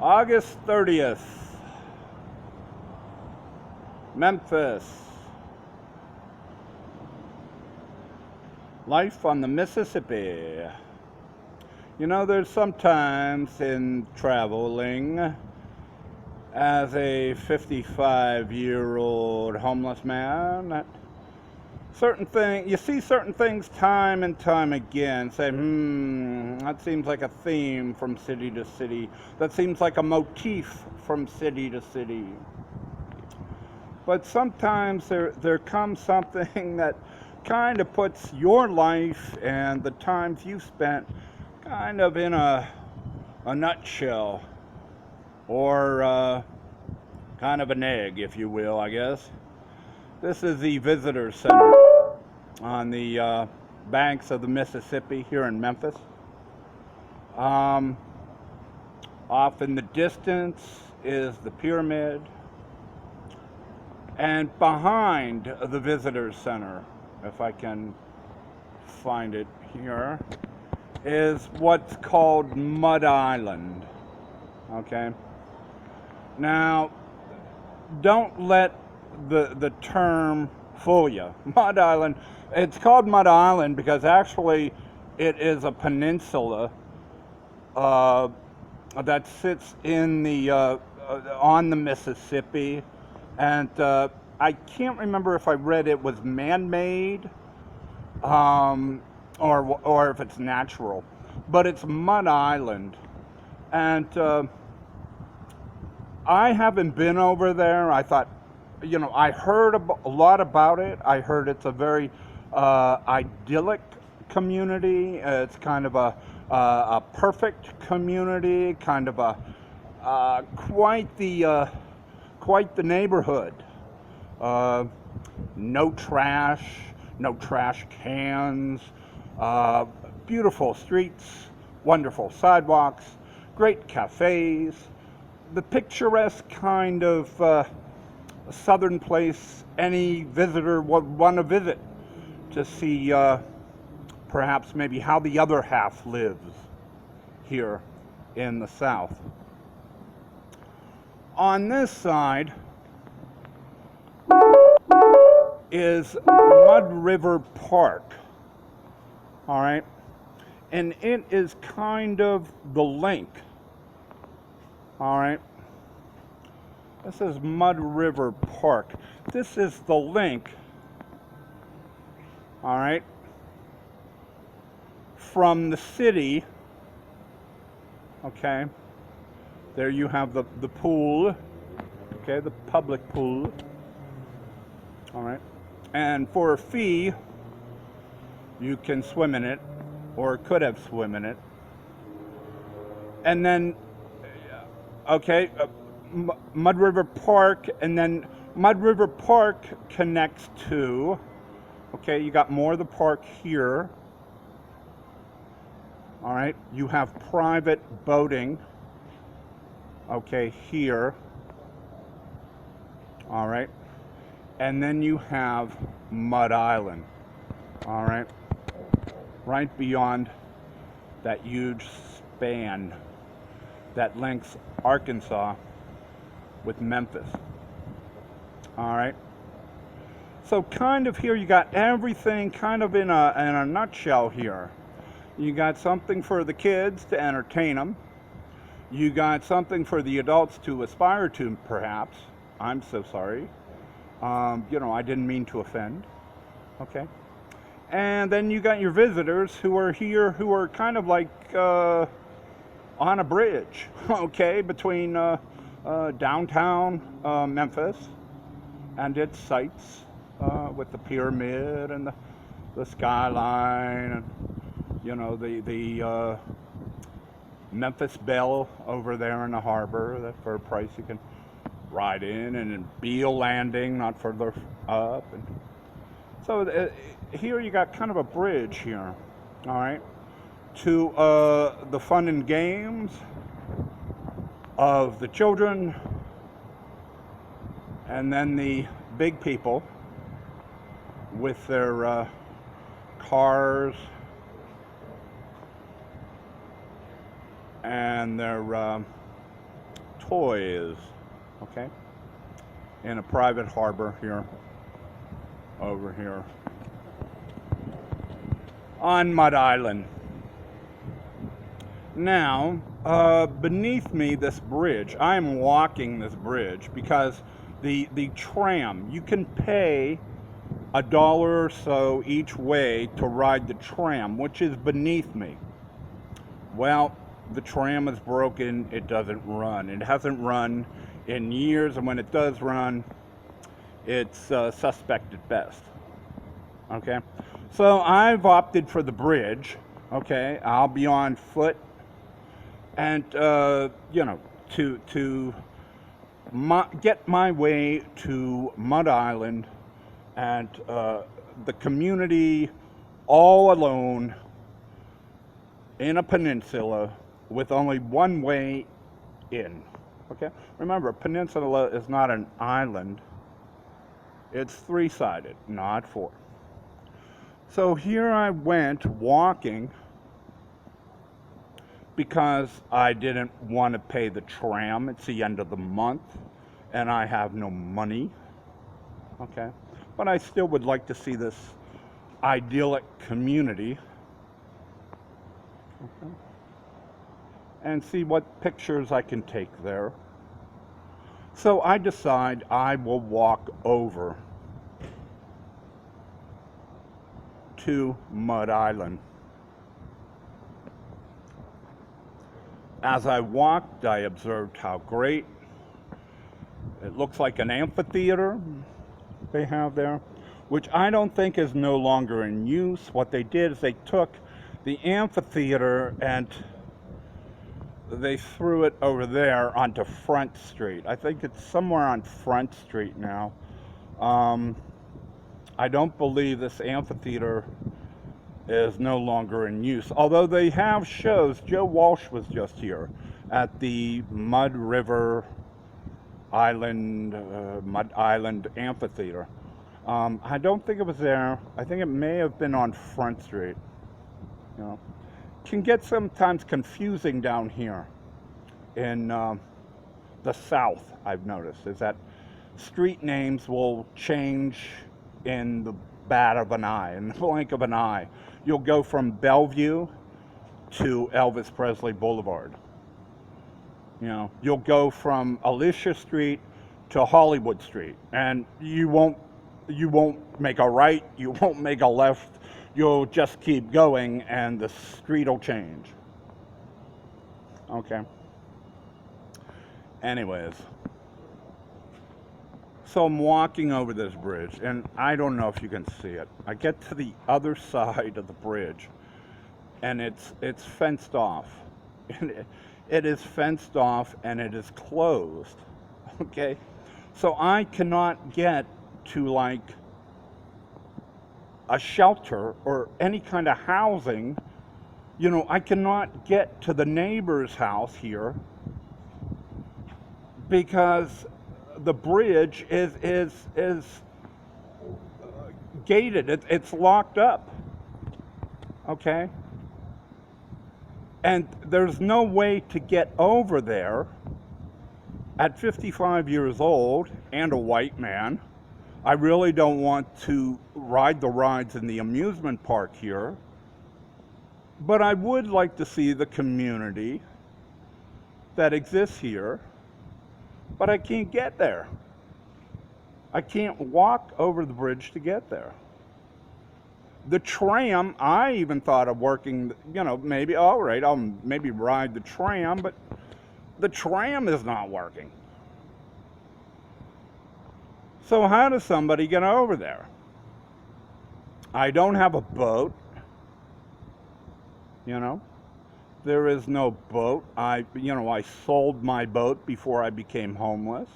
August 30th, Memphis. Life on the Mississippi. You know, there's sometimes in traveling as a 55-year-old homeless man that you see certain things time and time again. Say, that seems like a theme from city to city. That seems like a motif from city to city. But sometimes there comes something that kind of puts your life and the times you spent kind of in a nutshell, or kind of an egg, if you will, I guess. This is the Visitor Center on the banks of the Mississippi here in Memphis. Off in the distance is the pyramid, and behind the Visitor Center, if I can find it here, is what's called Mud Island. Okay? Now, don't let the term fool you. Mud Island, it's called Mud Island because actually it is a peninsula that sits in the on the Mississippi, and I can't remember if I read it was man-made or if it's natural, but it's Mud Island, and I haven't been over there. I thought, I heard a lot about it. I heard it's a very idyllic community. It's kind of a perfect community, kind of quite the neighborhood. No trash cans, beautiful streets, wonderful sidewalks, great cafes, the picturesque kind of southern place any visitor would want to visit to see perhaps maybe how the other half lives here in the South. On this side is Mud River Park, all right? And it is kind of the link, all right? This is Mud River Park. This is the link, all right, from the city, okay? There you have the pool, okay, the public pool, all right? And for a fee, you can swim in it, or could have swum in it. And then, okay, Mud River Park, and then Mud River Park connects to, okay, you got more of the park here. All right, you have private boating, okay, here. All right. And then you have Mud Island, all right, right beyond that huge span that links Arkansas with Memphis, all right. So kind of here you got everything kind of in a nutshell here. You got something for the kids to entertain them. You got something for the adults to aspire to, perhaps. I'm so sorry. I didn't mean to offend, okay? And then you got your visitors who are here, who are kind of like on a bridge, okay, between downtown Memphis and its sights with the pyramid and the skyline and, the Memphis Belle over there in the harbor that for a price you can ride in, and then Beale Landing not further up. And so here you got kind of a bridge here, all right, to the fun and games of the children, and then the big people with their cars and their toys, okay, in a private harbor here, over here, on Mud Island. Now, beneath me, this bridge, I am walking this bridge because the tram, you can pay $1 or so each way to ride the tram, which is beneath me. Well, the tram is broken, it doesn't run. It hasn't run in years, and when it does run, it's suspect at best. Okay, so I've opted for the bridge. Okay, I'll be on foot, and you know, to get my way to Mud Island and the community all alone in a peninsula with only one way in. Okay, remember, a peninsula is not an island. It's three-sided, not four. So here I went walking because I didn't want to pay the tram. It's the end of the month and I have no money. Okay, but I still would like to see this idyllic community. Okay. And see what pictures I can take there. So I decide I will walk over to Mud Island. As I walked, I observed how great. It looks like an amphitheater they have there, which I don't think is no longer in use. What they did is they took the amphitheater and they threw it over there onto Front Street. I think it's somewhere on Front Street now. I don't believe this amphitheater is no longer in use, although they have shows. Joe Walsh was just here at the Mud Island Amphitheater. I don't think it was there. I think it may have been on Front Street. You know, can get sometimes confusing down here in the South. I've noticed is that street names will change in the bat of an eye, in the blink of an eye. You'll go from Bellevue to Elvis Presley Boulevard. You know, you'll go from Alicia Street to Hollywood Street, and you won't make a right, you won't make a left. You'll just keep going, and the street will change. Okay. Anyways. So I'm walking over this bridge, and I don't know if you can see it. I get to the other side of the bridge, and it's fenced off. It is fenced off, and it is closed. Okay? So I cannot get to, like, a shelter or any kind of housing. You know, I cannot get to the neighbor's house here because the bridge is gated. It's locked up. Okay? And there's no way to get over there. At 55 years old and a white man, I really don't want to ride the rides in the amusement park here, but I would like to see the community that exists here, but I can't get there. I can't walk over the bridge to get there. The tram, I even thought of working, you know, maybe, all right, I'll maybe ride the tram, but the tram is not working. So how does somebody get over there? I don't have a boat. You know, there is no boat. I sold my boat before I became homeless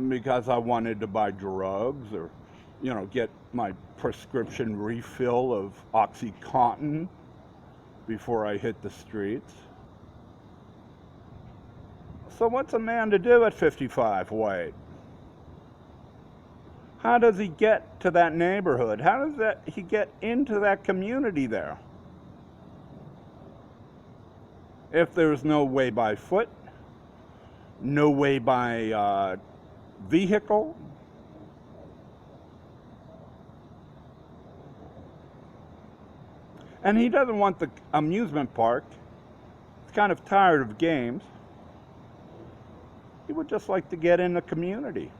because I wanted to buy drugs or, you know, get my prescription refill of OxyContin before I hit the streets. So what's a man to do at 55? Wait. How does he get to that neighborhood? How does he get into that community there? If there's no way by foot, no way by vehicle. And he doesn't want the amusement park. He's kind of tired of games. He would just like to get in the community.